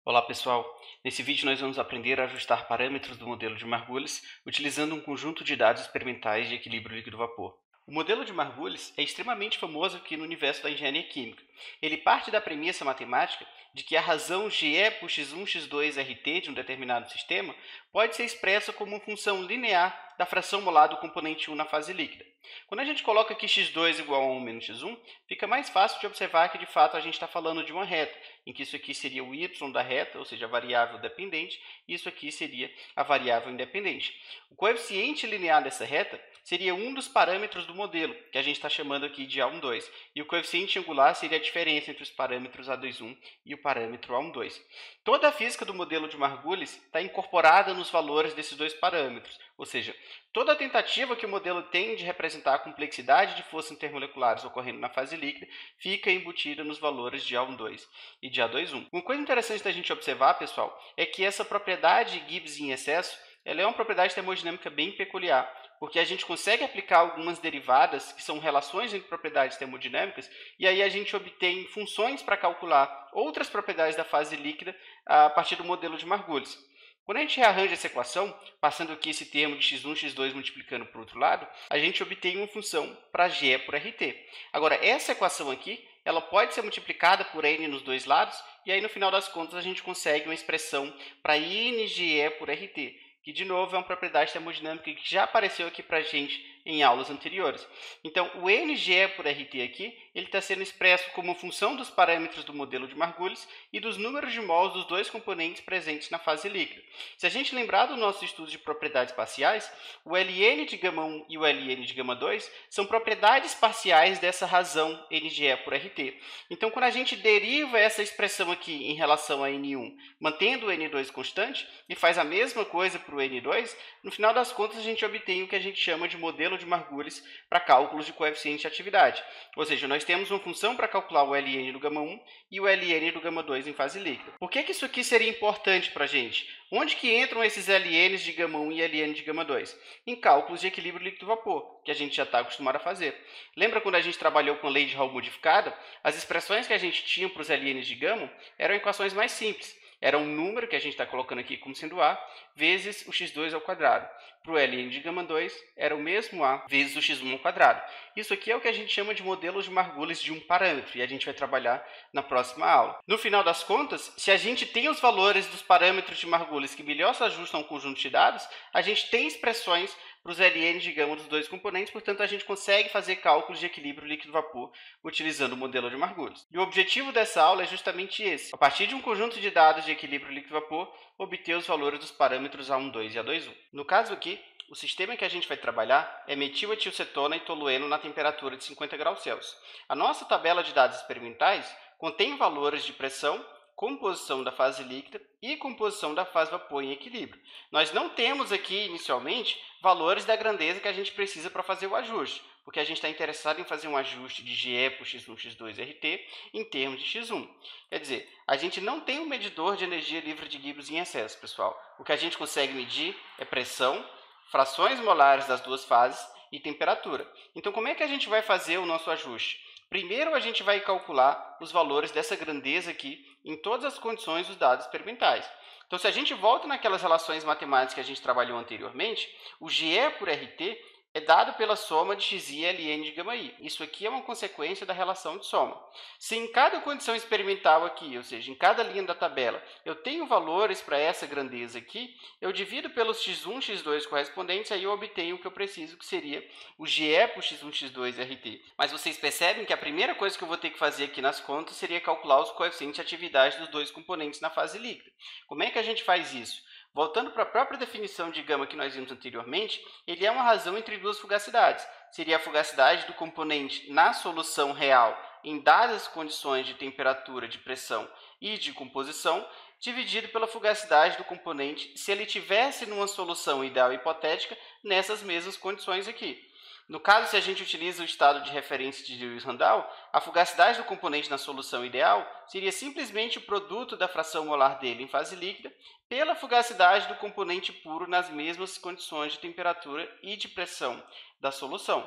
Olá pessoal, nesse vídeo nós vamos aprender a ajustar parâmetros do modelo de Margulis utilizando um conjunto de dados experimentais de equilíbrio líquido-vapor. O modelo de Margulis é extremamente famoso aqui no universo da engenharia química. Ele parte da premissa matemática de que a razão GE por x1, x2, RT de um determinado sistema pode ser expressa como uma função linear da fração molar do componente 1 na fase líquida. Quando a gente coloca aqui x2 igual a 1 menos x1, fica mais fácil de observar que de fato a gente está falando de uma reta, em que isso aqui seria o y da reta, ou seja, a variável dependente, e isso aqui seria a variável independente. O coeficiente linear dessa reta seria um dos parâmetros do modelo, que a gente está chamando aqui de A12, e o coeficiente angular seria a diferença entre os parâmetros A21 e o parâmetro A12. Toda a física do modelo de Margulis está incorporada nos valores desses dois parâmetros, ou seja, toda a tentativa que o modelo tem de representar a complexidade de forças intermoleculares ocorrendo na fase líquida fica embutida nos valores de A12 e de A21. Uma coisa interessante da gente observar, pessoal, é que essa propriedade Gibbs em excesso ela é uma propriedade termodinâmica bem peculiar, porque a gente consegue aplicar algumas derivadas, que são relações entre propriedades termodinâmicas, e aí a gente obtém funções para calcular outras propriedades da fase líquida a partir do modelo de Margulis. Quando a gente rearranja essa equação, passando aqui esse termo de x1, x2 multiplicando para o outro lado, a gente obtém uma função para G por RT. Agora, essa equação aqui, ela pode ser multiplicada por n nos dois lados, e aí no final das contas a gente consegue uma expressão para INGE por RT, que de novo é uma propriedade termodinâmica que já apareceu aqui para a gente em aulas anteriores. Então, o NGE por RT aqui, ele está sendo expresso como função dos parâmetros do modelo de Margulis e dos números de mols dos dois componentes presentes na fase líquida. Se a gente lembrar do nosso estudo de propriedades parciais, o Ln de γ1 e o Ln de γ2 são propriedades parciais dessa razão NGE por RT. Então, quando a gente deriva essa expressão aqui em relação a N1, mantendo o N2 constante, e faz a mesma coisa para o N2, no final das contas a gente obtém o que a gente chama de modelo de Margulis para cálculos de coeficiente de atividade. Ou seja, nós temos uma função para calcular o Ln do γ1 e o Ln do γ2 em fase líquida. Por que isso aqui seria importante para a gente? Onde que entram esses Lns de γ1 e Ln de γ2? Em cálculos de equilíbrio líquido-vapor, que a gente já está acostumado a fazer. Lembra quando a gente trabalhou com a lei de Raoult modificada? As expressões que a gente tinha para os Lns de γ eram equações mais simples. Era um número, que a gente está colocando aqui como sendo A, vezes o x2 ao quadrado. Para o Ln de γ2, era o mesmo A vezes o x1 ao quadrado. Isso aqui é o que a gente chama de modelos de Margulis de um parâmetro, e a gente vai trabalhar na próxima aula. No final das contas, se a gente tem os valores dos parâmetros de Margulis que melhor se ajustam ao conjunto de dados, a gente tem expressões para os Ln de γ dos dois componentes, portanto, a gente consegue fazer cálculos de equilíbrio líquido-vapor utilizando o modelo de Margulis. E o objetivo dessa aula é justamente esse: a partir de um conjunto de dados de equilíbrio líquido-vapor, obter os valores dos parâmetros A12 e A21. No caso aqui, o sistema que a gente vai trabalhar é metiletilcetona e tolueno na temperatura de 50 graus Celsius. A nossa tabela de dados experimentais contém valores de pressão, composição da fase líquida e composição da fase vapor em equilíbrio. Nós não temos aqui, inicialmente, valores da grandeza que a gente precisa para fazer o ajuste, porque a gente está interessado em fazer um ajuste de GE por x1, x2, RT em termos de x1. Quer dizer, a gente não tem um medidor de energia livre de Gibbs em excesso, pessoal. O que a gente consegue medir é pressão, frações molares das duas fases e temperatura. Então, como é que a gente vai fazer o nosso ajuste? Primeiro, a gente vai calcular os valores dessa grandeza aqui em todas as condições dos dados experimentais. Então, se a gente volta naquelas relações matemáticas que a gente trabalhou anteriormente, o GE por RT é dado pela soma de xi e Ln de γi. Isso aqui é uma consequência da relação de soma. Se em cada condição experimental aqui, ou seja, em cada linha da tabela, eu tenho valores para essa grandeza aqui, eu divido pelos x1, x2 correspondentes, aí eu obtenho o que eu preciso, que seria o GE por x1, x2 RT. Mas vocês percebem que a primeira coisa que eu vou ter que fazer aqui nas contas seria calcular os coeficientes de atividade dos dois componentes na fase líquida. Como é que a gente faz isso? Voltando para a própria definição de gama que nós vimos anteriormente, ele é uma razão entre duas fugacidades. Seria a fugacidade do componente na solução real em dadas condições de temperatura, de pressão e de composição, dividido pela fugacidade do componente se ele tivesse numa solução ideal hipotética nessas mesmas condições aqui. No caso, se a gente utiliza o estado de referência de Lewis-Randall, a fugacidade do componente na solução ideal seria simplesmente o produto da fração molar dele em fase líquida pela fugacidade do componente puro nas mesmas condições de temperatura e de pressão da solução.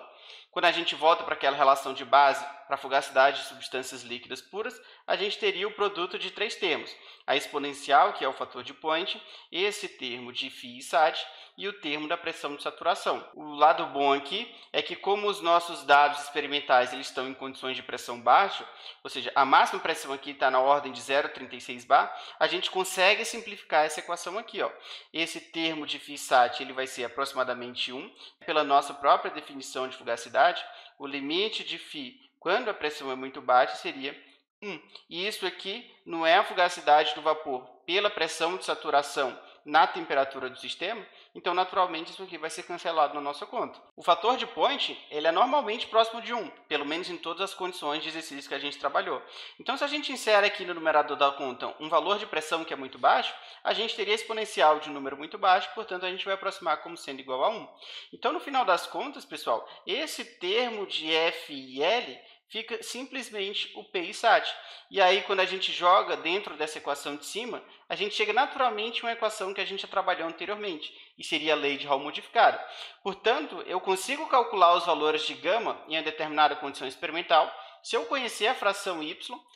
Quando a gente volta para aquela relação de base para a fugacidade de substâncias líquidas puras, a gente teria o produto de três termos: a exponencial, que é o fator de Point, esse termo de φ e sat, e o termo da pressão de saturação. O lado bom aqui é que, como os nossos dados experimentais eles estão em condições de pressão baixa, ou seja, a máxima pressão aqui está na ordem de 0,36 bar, a gente consegue simplificar essa equação aqui. Esse termo de φ sat ele vai ser aproximadamente 1. Pela nossa própria definição de fugacidade, o limite de φ quando a pressão é muito baixa seria 1. E isso aqui não é a fugacidade do vapor pela pressão de saturação na temperatura do sistema, então, naturalmente, isso aqui vai ser cancelado na nossa conta. O fator de Point ele é normalmente próximo de 1, pelo menos em todas as condições de exercício que a gente trabalhou. Então, se a gente insere aqui no numerador da conta um valor de pressão que é muito baixo, a gente teria exponencial de um número muito baixo, portanto, a gente vai aproximar como sendo igual a 1. Então, no final das contas, pessoal, esse termo de F e L fica simplesmente o P e sat. E aí, quando a gente joga dentro dessa equação de cima, a gente chega naturalmente a uma equação que a gente já trabalhou anteriormente, e seria a lei de Hall modificada. Portanto, eu consigo calcular os valores de gama em uma determinada condição experimental se eu conhecer a fração y,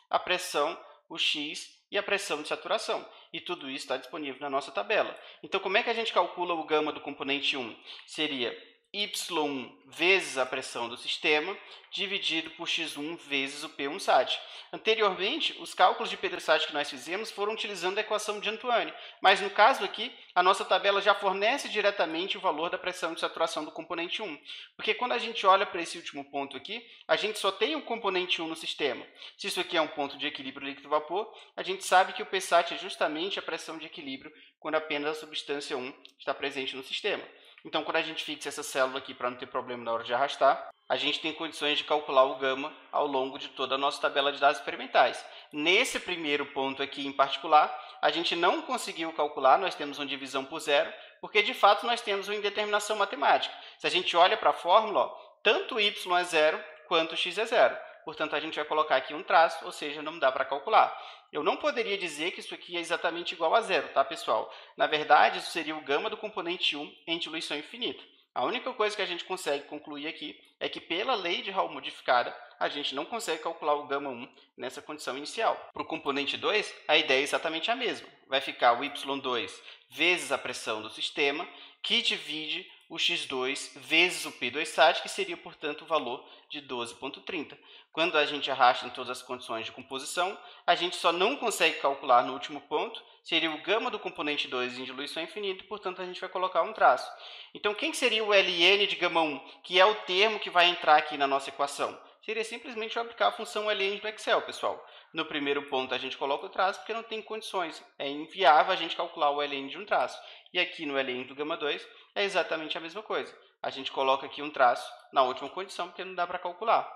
a pressão, o x e a pressão de saturação. E tudo isso está disponível na nossa tabela. Então, como é que a gente calcula o gama do componente 1? Seria y1 vezes a pressão do sistema, dividido por x1 vezes o P1 sat. Anteriormente, os cálculos de Pedro Sat que nós fizemos foram utilizando a equação de Antoine, mas no caso aqui, a nossa tabela já fornece diretamente o valor da pressão de saturação do componente 1, porque quando a gente olha para esse último ponto aqui, a gente só tem o componente 1 no sistema. Se isso aqui é um ponto de equilíbrio líquido-vapor, a gente sabe que o P sat é justamente a pressão de equilíbrio quando apenas a substância 1 está presente no sistema. Então, quando a gente fixa essa célula aqui para não ter problema na hora de arrastar, a gente tem condições de calcular o gama ao longo de toda a nossa tabela de dados experimentais. Nesse primeiro ponto aqui em particular, a gente não conseguiu calcular, nós temos uma divisão por zero, porque de fato nós temos uma indeterminação matemática. Se a gente olha para a fórmula, tanto y é zero quanto x é zero. Portanto, a gente vai colocar aqui um traço, ou seja, não dá para calcular. Eu não poderia dizer que isso aqui é exatamente igual a zero, tá, pessoal? Na verdade, isso seria o gama do componente 1 em diluição infinita. A única coisa que a gente consegue concluir aqui é que, pela lei de Hall modificada, a gente não consegue calcular o gama 1 nessa condição inicial. Para o componente 2, a ideia é exatamente a mesma. Vai ficar o y2 vezes a pressão do sistema, que divide o x2 vezes o P2 sat, que seria, portanto, o valor de 12,30. Quando a gente arrasta em todas as condições de composição, a gente só não consegue calcular no último ponto, seria o gama do componente 2 em diluição infinita, portanto, a gente vai colocar um traço. Então, quem seria o Ln de gama 1, que é o termo que vai entrar aqui na nossa equação? Seria simplesmente aplicar a função Ln do Excel, pessoal. No primeiro ponto, a gente coloca o traço porque não tem condições. É inviável a gente calcular o Ln de um traço. E aqui no Ln do gama 2 é exatamente a mesma coisa. A gente coloca aqui um traço na última condição porque não dá para calcular.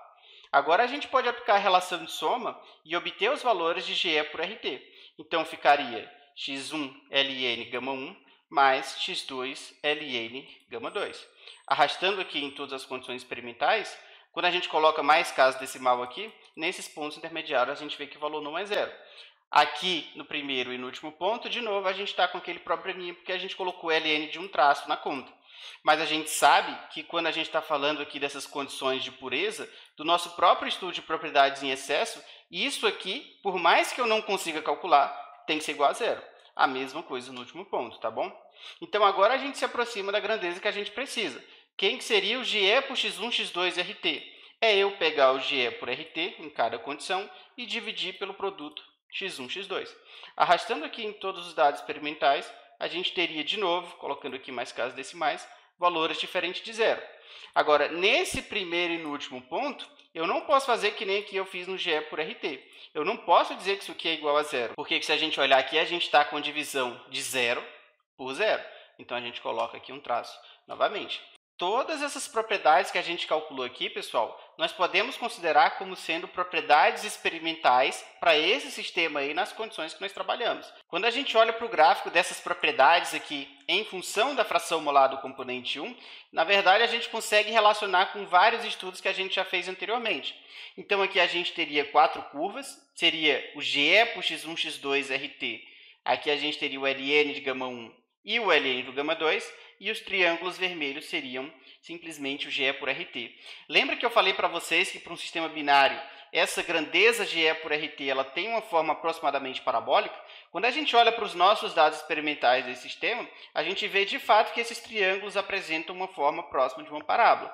Agora, a gente pode aplicar a relação de soma e obter os valores de GE por RT. Então, ficaria x1 Ln gama 1 mais x2 Ln gama 2. Arrastando aqui em todas as condições experimentais, quando a gente coloca mais casa decimal aqui, nesses pontos intermediários a gente vê que o valor não é zero. Aqui, no primeiro e no último ponto, de novo, a gente está com aquele probleminha, porque a gente colocou Ln de um traço na conta. Mas a gente sabe que quando a gente está falando aqui dessas condições de pureza, do nosso próprio estudo de propriedades em excesso, isso aqui, por mais que eu não consiga calcular, tem que ser igual a zero. A mesma coisa no último ponto, tá bom? Então, agora a gente se aproxima da grandeza que a gente precisa. Quem que seria o GE por x1, x2 e RT? É eu pegar o GE por RT em cada condição e dividir pelo produto x1, x2. Arrastando aqui em todos os dados experimentais, a gente teria de novo, colocando aqui mais casas decimais, valores diferentes de zero. Agora, nesse primeiro e no último ponto, eu não posso fazer que nem aqui eu fiz no GE por RT. Eu não posso dizer que isso aqui é igual a zero, porque se a gente olhar aqui, a gente está com a divisão de zero por zero. Então, a gente coloca aqui um traço novamente. Todas essas propriedades que a gente calculou aqui, pessoal, nós podemos considerar como sendo propriedades experimentais para esse sistema aí nas condições que nós trabalhamos. Quando a gente olha para o gráfico dessas propriedades aqui em função da fração molar do componente 1, na verdade a gente consegue relacionar com vários estudos que a gente já fez anteriormente. Então aqui a gente teria 4 curvas, seria o GE por x1, x2, RT. Aqui a gente teria o LN de gama 1 e o LN do gama 2, e os triângulos vermelhos seriam simplesmente o GE por RT. Lembra que eu falei para vocês que para um sistema binário, essa grandeza GE por RT ela tem uma forma aproximadamente parabólica? Quando a gente olha para os nossos dados experimentais desse sistema, a gente vê de fato que esses triângulos apresentam uma forma próxima de uma parábola.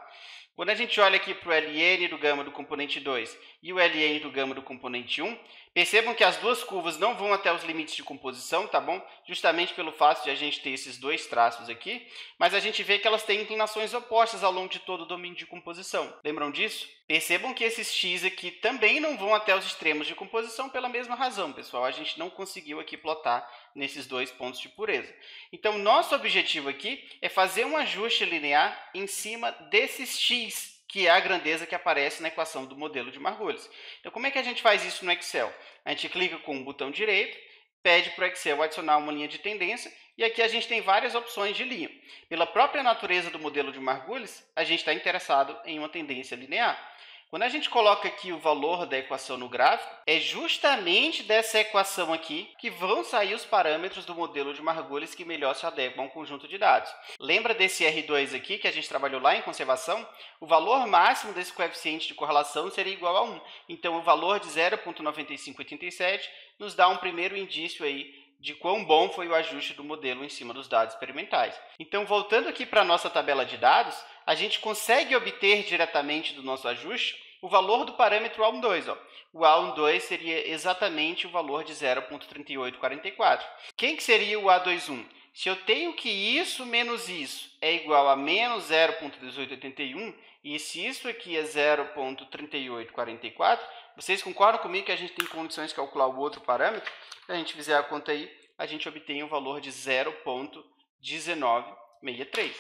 Quando a gente olha aqui para o LN do gama do componente 2 e o LN do gama do componente 1, percebam que as duas curvas não vão até os limites de composição, tá bom? Justamente pelo fato de a gente ter esses dois traços aqui, mas a gente vê que elas têm inclinações opostas ao longo de todo o domínio de composição. Lembram disso? Percebam que esses x aqui também não vão até os extremos de composição pela mesma razão, pessoal. A gente não conseguiu aqui plotar nesses dois pontos de pureza. Então, nosso objetivo aqui é fazer um ajuste linear em cima desses x, que é a grandeza que aparece na equação do modelo de Margulis. Então, como é que a gente faz isso no Excel? A gente clica com o botão direito, pede para o Excel adicionar uma linha de tendência, e aqui a gente tem várias opções de linha. Pela própria natureza do modelo de Margulis, a gente está interessado em uma tendência linear. Quando a gente coloca aqui o valor da equação no gráfico, é justamente dessa equação aqui que vão sair os parâmetros do modelo de Margulis que melhor se adequam a um conjunto de dados. Lembra desse R2 aqui que a gente trabalhou lá em conservação? O valor máximo desse coeficiente de correlação seria igual a 1. Então, o valor de 0,9587 nos dá um primeiro indício aí de quão bom foi o ajuste do modelo em cima dos dados experimentais. Então, voltando aqui para a nossa tabela de dados, a gente consegue obter diretamente do nosso ajuste o valor do parâmetro A12. O A12 seria exatamente o valor de 0,3844. Quem que seria o A21? Se eu tenho que isso menos isso é igual a menos 0,1881, e se isso aqui é 0,3844, vocês concordam comigo que a gente tem condições de calcular o outro parâmetro? Se a gente fizer a conta aí, a gente obtém o valor de 0,1963.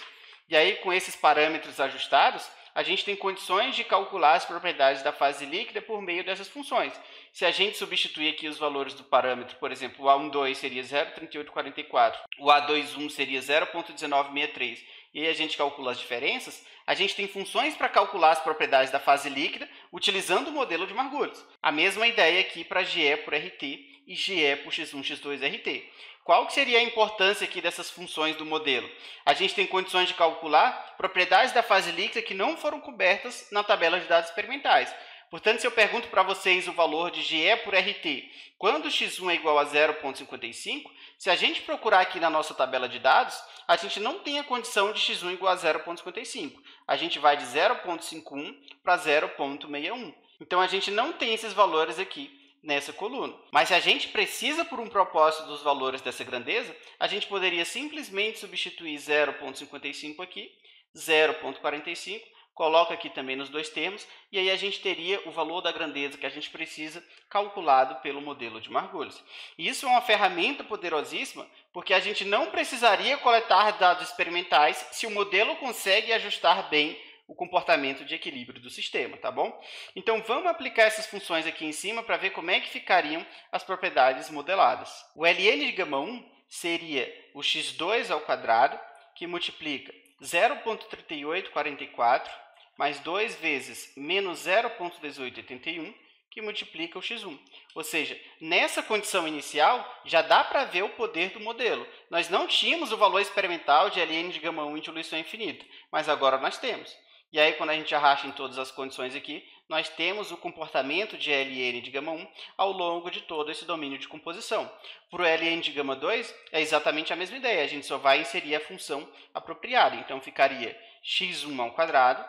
E aí, com esses parâmetros ajustados, a gente tem condições de calcular as propriedades da fase líquida por meio dessas funções. Se a gente substituir aqui os valores do parâmetro, por exemplo, o A12 seria 0,3844, o A21 seria 0,1963, e aí a gente calcula as diferenças, a gente tem funções para calcular as propriedades da fase líquida utilizando o modelo de Margulis. A mesma ideia aqui para GE por RT e GE por x1, x2, RT. Qual que seria a importância aqui dessas funções do modelo? A gente tem condições de calcular propriedades da fase líquida que não foram cobertas na tabela de dados experimentais. Portanto, se eu pergunto para vocês o valor de GE por RT, quando x1 é igual a 0,55, se a gente procurar aqui na nossa tabela de dados, a gente não tem a condição de x1 igual a 0,55. A gente vai de 0,51 para 0,61. Então, a gente não tem esses valores aqui nessa coluna. Mas se a gente precisa por um propósito dos valores dessa grandeza, a gente poderia simplesmente substituir 0,55 aqui, 0,45, coloca aqui também nos dois termos, e aí a gente teria o valor da grandeza que a gente precisa calculado pelo modelo de Margulis. E isso é uma ferramenta poderosíssima, porque a gente não precisaria coletar dados experimentais se o modelo consegue ajustar bem o comportamento de equilíbrio do sistema, tá bom? Então, vamos aplicar essas funções aqui em cima para ver como é que ficariam as propriedades modeladas. O Ln de gama 1 seria o x2 ao quadrado, que multiplica 0,3844 mais 2 vezes menos 0,1881, que multiplica o x1. Ou seja, nessa condição inicial, já dá para ver o poder do modelo. Nós não tínhamos o valor experimental de Ln de gama 1 em diluição infinita, mas agora nós temos. E aí, quando a gente arrasta em todas as condições aqui, nós temos o comportamento de Ln de gama 1 ao longo de todo esse domínio de composição. Para o Ln de gama 2, é exatamente a mesma ideia, a gente só vai inserir a função apropriada. Então, ficaria x1 ao quadrado,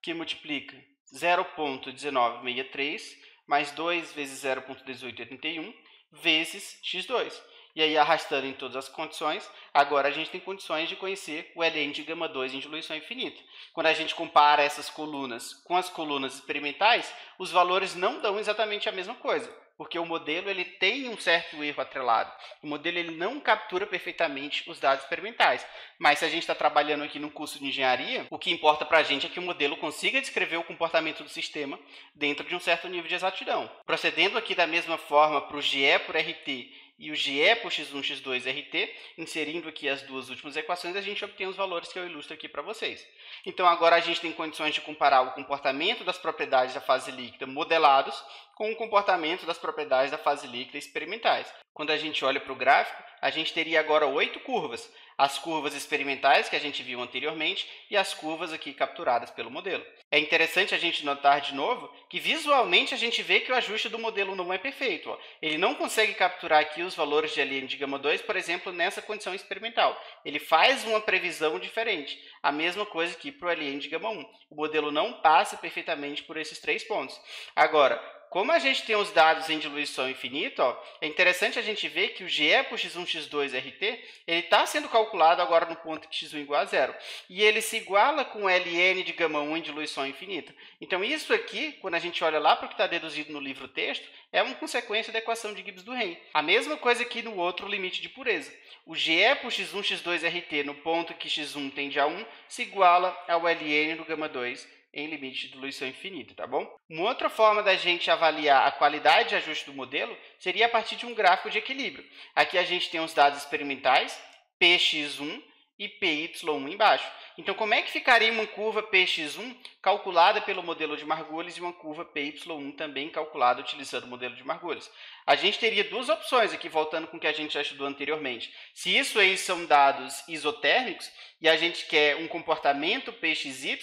que multiplica 0,1963 mais 2 vezes 0,1881 vezes x2. E aí, arrastando em todas as condições, agora a gente tem condições de conhecer o Ln de gama 2 em diluição infinita. Quando a gente compara essas colunas com as colunas experimentais, os valores não dão exatamente a mesma coisa. porque o modelo ele tem um certo erro atrelado. O modelo ele não captura perfeitamente os dados experimentais. Mas se a gente está trabalhando aqui no curso de engenharia, o que importa para a gente é que o modelo consiga descrever o comportamento do sistema dentro de um certo nível de exatidão. Procedendo aqui da mesma forma para o GE por RT e o GE por x1, x2, RT, inserindo aqui as duas últimas equações, a gente obtém os valores que eu ilustro aqui para vocês. Então, agora a gente tem condições de comparar o comportamento das propriedades da fase líquida modelados com o comportamento das propriedades da fase líquida experimentais. Quando a gente olha para o gráfico, a gente teria agora 8 curvas. As curvas experimentais que a gente viu anteriormente e as curvas aqui capturadas pelo modelo. É interessante a gente notar de novo que visualmente a gente vê que o ajuste do modelo não é perfeito. Ó. Ele não consegue capturar aqui os valores de LN de gama 2, por exemplo, nessa condição experimental. Ele faz uma previsão diferente. A mesma coisa aqui para o LN de gama 1. O modelo não passa perfeitamente por esses 3 pontos. Agora, como a gente tem os dados em diluição infinita, ó, é interessante a gente ver que o GE por x1, x2, RT está sendo calculado agora no ponto que x1 igual a zero. E ele se iguala com LN de gama 1 em diluição infinita. Então, isso aqui, quando a gente olha lá para o que está deduzido no livro texto, é uma consequência da equação de Gibbs do Rein. A mesma coisa aqui no outro limite de pureza. O GE por x1, x2, RT no ponto que x1 tende a 1 se iguala ao LN do gama 2 em limite de diluição infinita, tá bom? Uma outra forma da gente avaliar a qualidade de ajuste do modelo seria a partir de um gráfico de equilíbrio. Aqui a gente tem os dados experimentais, Px1 e Py1 embaixo. Então, como é que ficaria uma curva Px1 calculada pelo modelo de Margulis e uma curva Py1 também calculada utilizando o modelo de Margulis? A gente teria duas opções aqui, voltando com o que a gente já estudou anteriormente. Se isso aí são dados isotérmicos e a gente quer um comportamento Pxy,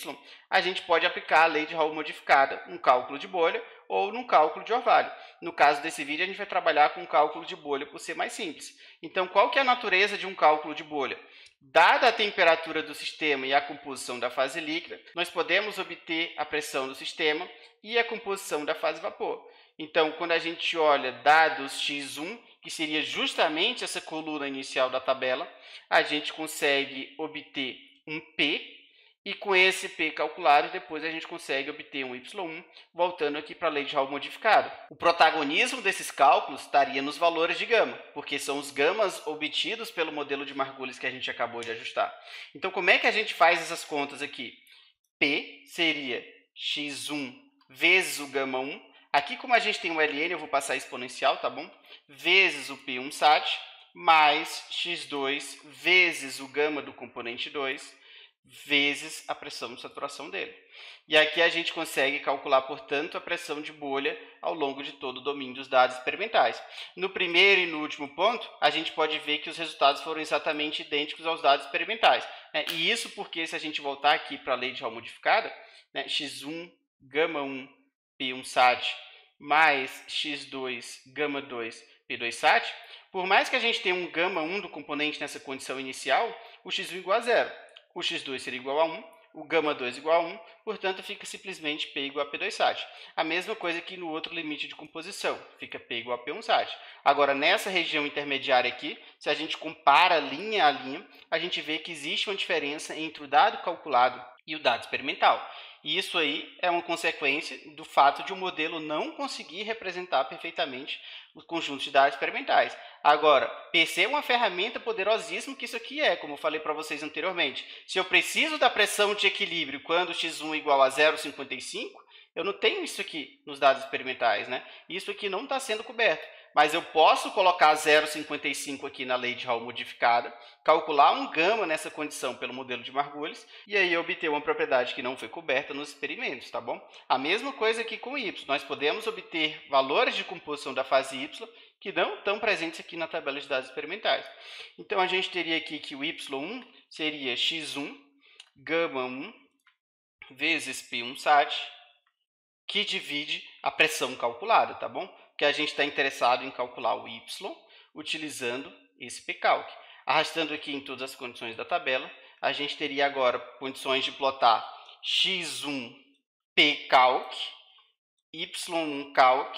a gente pode aplicar a lei de Raoult modificada no cálculo de bolha ou no cálculo de orvalho. No caso desse vídeo, a gente vai trabalhar com o cálculo de bolha por ser mais simples. Então, qual que é a natureza de um cálculo de bolha? Dada a temperatura do sistema e a composição da fase líquida, nós podemos obter a pressão do sistema e a composição da fase vapor. Então, quando a gente olha dados x1, que seria justamente essa coluna inicial da tabela, a gente consegue obter um P, e com esse P calculado, depois a gente consegue obter um Y1, voltando aqui para a lei de Raoult modificada. O protagonismo desses cálculos estaria nos valores de gama, porque são os gamas obtidos pelo modelo de Margulis que a gente acabou de ajustar. Então, como é que a gente faz essas contas aqui? P seria x1 vezes o gama 1. Aqui, como a gente tem um LN, eu vou passar exponencial, tá bom? Vezes o P1 sat, mais x2 vezes o gama do componente 2, vezes a pressão de saturação dele. E aqui a gente consegue calcular, portanto, a pressão de bolha ao longo de todo o domínio dos dados experimentais. No primeiro e no último ponto, a gente pode ver que os resultados foram exatamente idênticos aos dados experimentais. E isso porque, se a gente voltar aqui para a lei de Raoult modificada, x1, gama 1, P1 sat, mais x2, gama 2, P2 sat, por mais que a gente tenha um gama 1 do componente nessa condição inicial, o x1 igual a zero. O x2 seria igual a 1, o gama 2 igual a 1, portanto, fica simplesmente P igual a P2 sat. A mesma coisa que no outro limite de composição, fica P igual a P1 sat. Agora, nessa região intermediária aqui, se a gente compara linha a linha, a gente vê que existe uma diferença entre o dado calculado e o dado experimental. E isso aí é uma consequência do fato de o modelo não conseguir representar perfeitamente os conjuntos de dados experimentais. Agora, PC é uma ferramenta poderosíssima que isso aqui é, como eu falei para vocês anteriormente. Se eu preciso da pressão de equilíbrio quando x1 igual a 0,55, eu não tenho isso aqui nos dados experimentais, né? Isso aqui não está sendo coberto. Mas eu posso colocar 0,55 aqui na lei de Raoult modificada, calcular um gama nessa condição pelo modelo de Margulis, e aí obter uma propriedade que não foi coberta nos experimentos, tá bom? A mesma coisa aqui com Y. Nós podemos obter valores de composição da fase Y que não estão presentes aqui na tabela de dados experimentais. Então, a gente teria aqui que o Y1 seria x1, gama 1, vezes P1 sat, que divide a pressão calculada, tá bom? Que a gente está interessado em calcular o Y utilizando esse pcalc. Arrastando aqui em todas as condições da tabela, a gente teria agora condições de plotar x1 pcalc, y1 calc,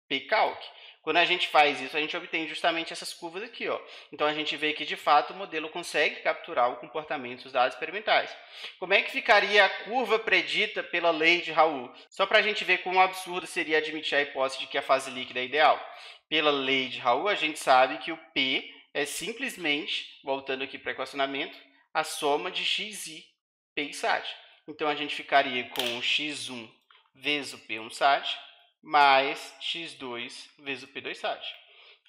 pcalc. Quando a gente faz isso, a gente obtém justamente essas curvas aqui, ó. Então a gente vê que de fato o modelo consegue capturar o comportamento dos dados experimentais. Como é que ficaria a curva predita pela lei de Raoult? Só para a gente ver quão absurdo seria admitir a hipótese de que a fase líquida é ideal. Pela lei de Raoult, a gente sabe que o P é simplesmente, voltando aqui para o equacionamento, a soma de xi, P e sat. Então a gente ficaria com o x1 vezes o P1 sat mais x2 vezes o P2 sat.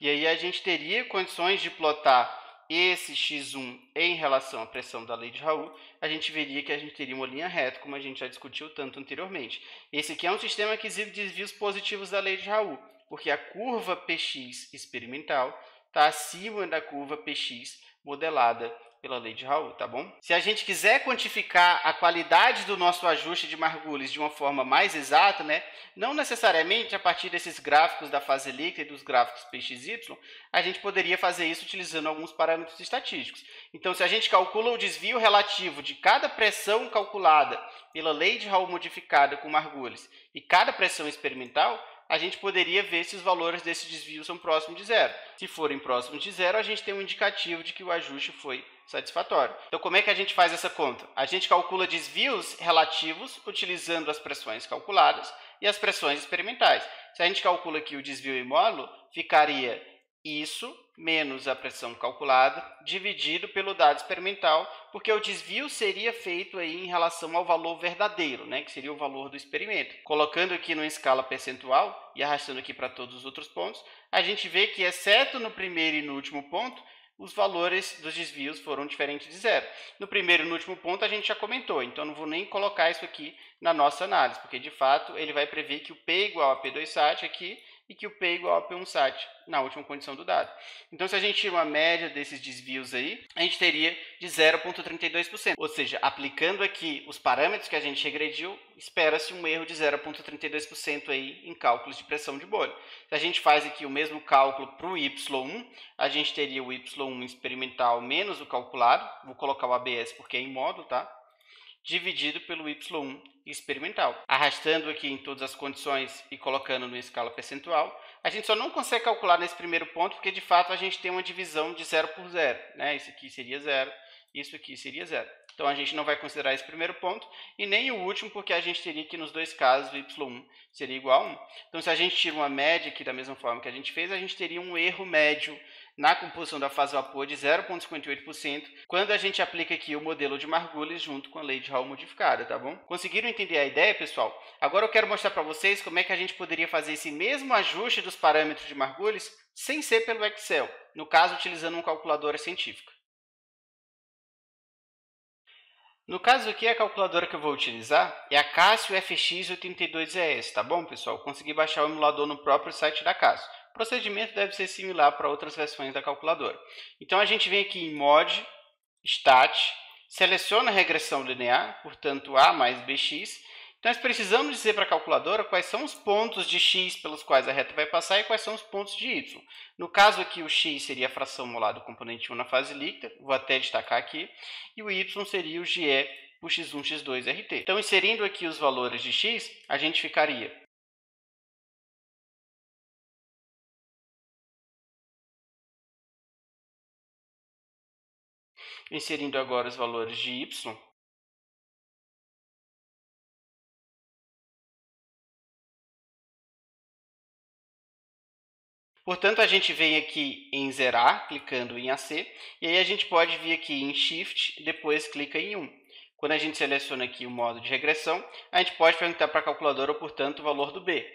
E aí a gente teria condições de plotar esse x1 em relação à pressão da lei de Raoult. A gente veria que a gente teria uma linha reta, como a gente já discutiu tanto anteriormente. Esse aqui é um sistema que exibe desvios positivos da lei de Raoult, porque a curva Px experimental está acima da curva Px modelada pela lei de Raoult, tá bom? Se a gente quiser quantificar a qualidade do nosso ajuste de Margulis de uma forma mais exata, né, não necessariamente a partir desses gráficos da fase líquida e dos gráficos PXY, a gente poderia fazer isso utilizando alguns parâmetros estatísticos. Então, se a gente calcula o desvio relativo de cada pressão calculada pela lei de Raoult modificada com Margulis e cada pressão experimental, a gente poderia ver se os valores desse desvio são próximos de zero. Se forem próximos de zero, a gente tem um indicativo de que o ajuste foi satisfatório. Então, como é que a gente faz essa conta? A gente calcula desvios relativos utilizando as pressões calculadas e as pressões experimentais. Se a gente calcula aqui o desvio em módulo, ficaria isso menos a pressão calculada dividido pelo dado experimental, porque o desvio seria feito aí em relação ao valor verdadeiro, né, que seria o valor do experimento. Colocando aqui numa escala percentual e arrastando aqui para todos os outros pontos, a gente vê que, exceto no primeiro e no último ponto, os valores dos desvios foram diferentes de zero. No primeiro e no último ponto a gente já comentou, então não vou nem colocar isso aqui na nossa análise, porque de fato ele vai prever que o P é igual a P2 sat aqui e que o P é igual a P1 sat na última condição do dado. Então, se a gente tira uma média desses desvios aí, a gente teria de 0,32%. Ou seja, aplicando aqui os parâmetros que a gente regrediu, espera-se um erro de 0,32% aí em cálculos de pressão de bolha. Se a gente faz aqui o mesmo cálculo para o Y1, a gente teria o Y1 experimental menos o calculado, vou colocar o ABS porque é em módulo, tá? Dividido pelo Y1 experimental. Arrastando aqui em todas as condições e colocando numa escala percentual, a gente só não consegue calcular nesse primeiro ponto porque, de fato, a gente tem uma divisão de 0 por 0. Né? Isso aqui seria 0, isso aqui seria 0. Então, a gente não vai considerar esse primeiro ponto e nem o último, porque a gente teria que, nos dois casos, o Y1 seria igual a 1. Então, se a gente tira uma média aqui da mesma forma que a gente fez, a gente teria um erro médio na composição da fase vapor de 0,58%, quando a gente aplica aqui o modelo de Margulis junto com a lei de Raoult modificada, tá bom? Conseguiram entender a ideia, pessoal? Agora eu quero mostrar para vocês como é que a gente poderia fazer esse mesmo ajuste dos parâmetros de Margulis sem ser pelo Excel, no caso, utilizando uma calculadora científica. No caso aqui, a calculadora que eu vou utilizar é a Casio FX82ES, tá bom, pessoal? Consegui baixar o emulador no próprio site da Casio. O procedimento deve ser similar para outras versões da calculadora. Então, a gente vem aqui em Mod, Stat, seleciona a regressão linear, portanto, A mais BX. Então, nós precisamos dizer para a calculadora quais são os pontos de x pelos quais a reta vai passar e quais são os pontos de y. No caso aqui, o x seria a fração molar do componente 1 na fase líquida, vou até destacar aqui, e o y seria o GE por x1, x2, RT. Então, inserindo aqui os valores de x, a gente ficaria inserindo agora os valores de y, portanto, a gente vem aqui em zerar, clicando em AC, e aí a gente pode vir aqui em Shift, depois clica em 1. Quando a gente seleciona aqui o modo de regressão, a gente pode perguntar para a calculadora, portanto, o valor do B.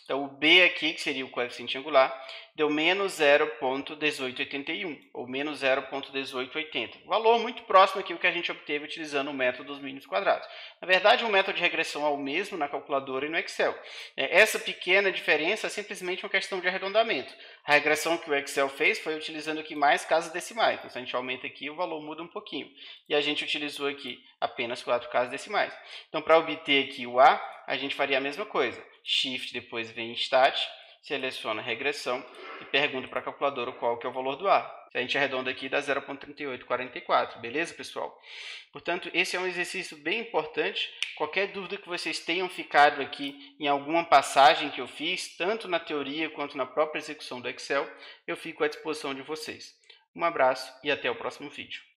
Então, o B aqui, que seria o coeficiente angular, deu menos 0,1881, ou menos 0,1880. Valor muito próximo aqui ao que a gente obteve utilizando o método dos mínimos quadrados. Na verdade, o método de regressão é o mesmo na calculadora e no Excel. Essa pequena diferença é simplesmente uma questão de arredondamento. A regressão que o Excel fez foi utilizando aqui mais casas decimais. Então, se a gente aumenta aqui, o valor muda um pouquinho. E a gente utilizou aqui apenas 4 casas decimais. Então, para obter aqui o A, a gente faria a mesma coisa. Shift, depois vem em Stat, seleciona regressão e pergunta para a calculadora qual que é o valor do A. Se a gente arredonda aqui, dá 0,3844, beleza, pessoal? Portanto, esse é um exercício bem importante. Qualquer dúvida que vocês tenham ficado aqui em alguma passagem que eu fiz, tanto na teoria quanto na própria execução do Excel, eu fico à disposição de vocês. Um abraço e até o próximo vídeo.